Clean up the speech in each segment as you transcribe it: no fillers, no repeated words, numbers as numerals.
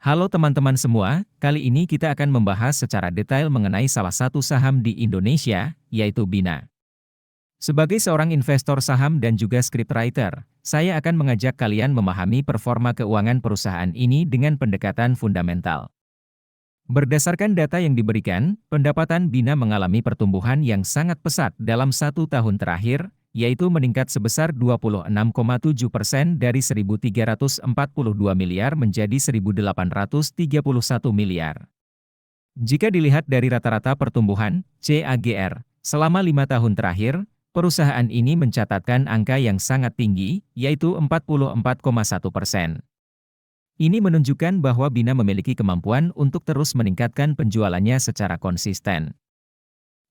Halo teman-teman semua, kali ini kita akan membahas secara detail mengenai salah satu saham di Indonesia, yaitu Bina. Sebagai seorang investor saham dan juga scriptwriter, saya akan mengajak kalian memahami performa keuangan perusahaan ini dengan pendekatan fundamental. Berdasarkan data yang diberikan, pendapatan Bina mengalami pertumbuhan yang sangat pesat dalam 1 tahun terakhir, yaitu meningkat sebesar 26,7% dari 1.342 miliar menjadi 1.831 miliar. Jika dilihat dari rata-rata pertumbuhan, CAGR, selama 5 tahun terakhir, perusahaan ini mencatatkan angka yang sangat tinggi, yaitu 44,1%. Ini menunjukkan bahwa Bina memiliki kemampuan untuk terus meningkatkan penjualannya secara konsisten.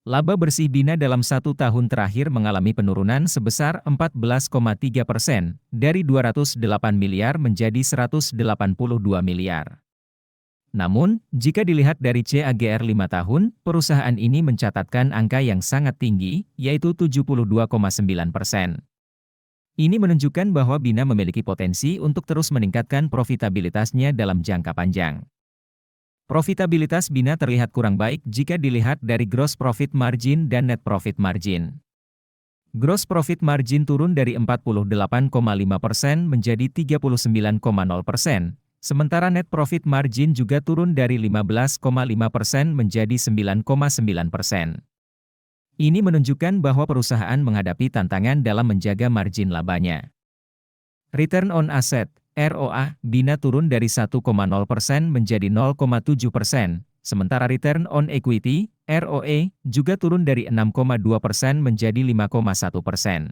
Laba bersih Bina dalam 1 tahun terakhir mengalami penurunan sebesar 14,3% dari 208 miliar menjadi 182 miliar. Namun, jika dilihat dari CAGR 5 tahun, perusahaan ini mencatatkan angka yang sangat tinggi, yaitu 72,9%. Ini menunjukkan bahwa Bina memiliki potensi untuk terus meningkatkan profitabilitasnya dalam jangka panjang. Profitabilitas Bina terlihat kurang baik jika dilihat dari gross profit margin dan net profit margin. Gross profit margin turun dari 48,5% menjadi 39,0%, sementara net profit margin juga turun dari 15,5% menjadi 9,9%. Ini menunjukkan bahwa perusahaan menghadapi tantangan dalam menjaga margin labanya. Return on asset, ROA, Bina turun dari 1,0% menjadi 0,7%, sementara return on equity, ROE, juga turun dari 6,2% menjadi 5,1%.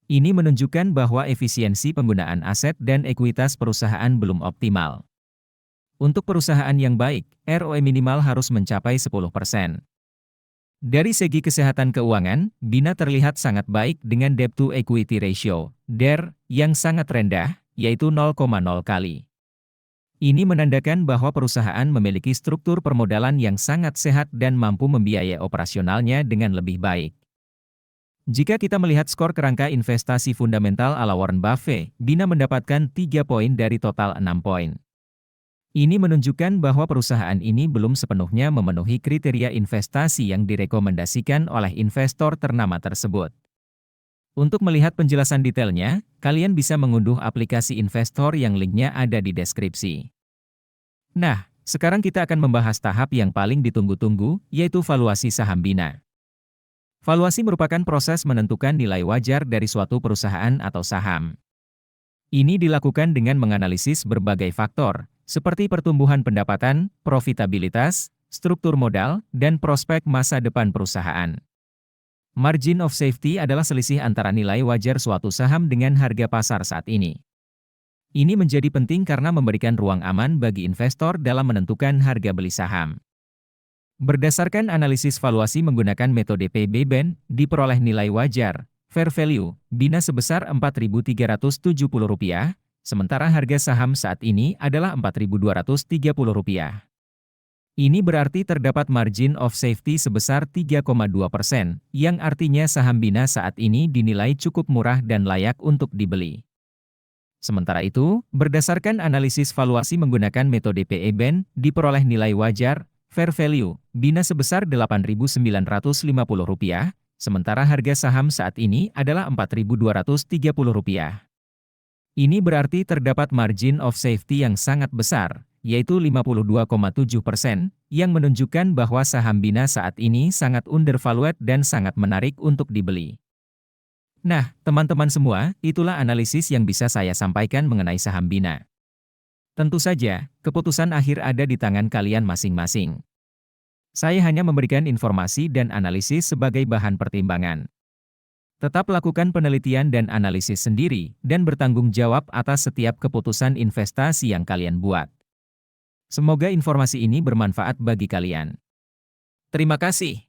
Ini menunjukkan bahwa efisiensi penggunaan aset dan ekuitas perusahaan belum optimal. Untuk perusahaan yang baik, ROE minimal harus mencapai 10%. Dari segi kesehatan keuangan, Bina terlihat sangat baik dengan debt to equity ratio, DER, yang sangat rendah, yaitu 0,0 kali. Ini menandakan bahwa perusahaan memiliki struktur permodalan yang sangat sehat dan mampu membiayai operasionalnya dengan lebih baik. Jika kita melihat skor kerangka investasi fundamental ala Warren Buffett, Bina mendapatkan 3 poin dari total 6 poin. Ini menunjukkan bahwa perusahaan ini belum sepenuhnya memenuhi kriteria investasi yang direkomendasikan oleh investor ternama tersebut. Untuk melihat penjelasan detailnya, kalian bisa mengunduh aplikasi investor yang linknya ada di deskripsi. Nah, sekarang kita akan membahas tahap yang paling ditunggu-tunggu, yaitu valuasi saham Bina. Valuasi merupakan proses menentukan nilai wajar dari suatu perusahaan atau saham. Ini dilakukan dengan menganalisis berbagai faktor, seperti pertumbuhan pendapatan, profitabilitas, struktur modal, dan prospek masa depan perusahaan. Margin of safety adalah selisih antara nilai wajar suatu saham dengan harga pasar saat ini. Ini menjadi penting karena memberikan ruang aman bagi investor dalam menentukan harga beli saham. Berdasarkan analisis valuasi menggunakan metode PB-BEN, diperoleh nilai wajar, fair value, Bina sebesar Rp4.370, sementara harga saham saat ini adalah Rp4.230. Ini berarti terdapat margin of safety sebesar 3,2%, yang artinya saham Bina saat ini dinilai cukup murah dan layak untuk dibeli. Sementara itu, berdasarkan analisis valuasi menggunakan metode PE-BEN, diperoleh nilai wajar, fair value, Bina sebesar Rp8.950, sementara harga saham saat ini adalah Rp4.230. Ini berarti terdapat margin of safety yang sangat besar, yaitu 52,7%, yang menunjukkan bahwa saham Bina saat ini sangat undervalued dan sangat menarik untuk dibeli. Nah, teman-teman semua, itulah analisis yang bisa saya sampaikan mengenai saham Bina. Tentu saja, keputusan akhir ada di tangan kalian masing-masing. Saya hanya memberikan informasi dan analisis sebagai bahan pertimbangan. Tetap lakukan penelitian dan analisis sendiri, dan bertanggung jawab atas setiap keputusan investasi yang kalian buat. Semoga informasi ini bermanfaat bagi kalian. Terima kasih.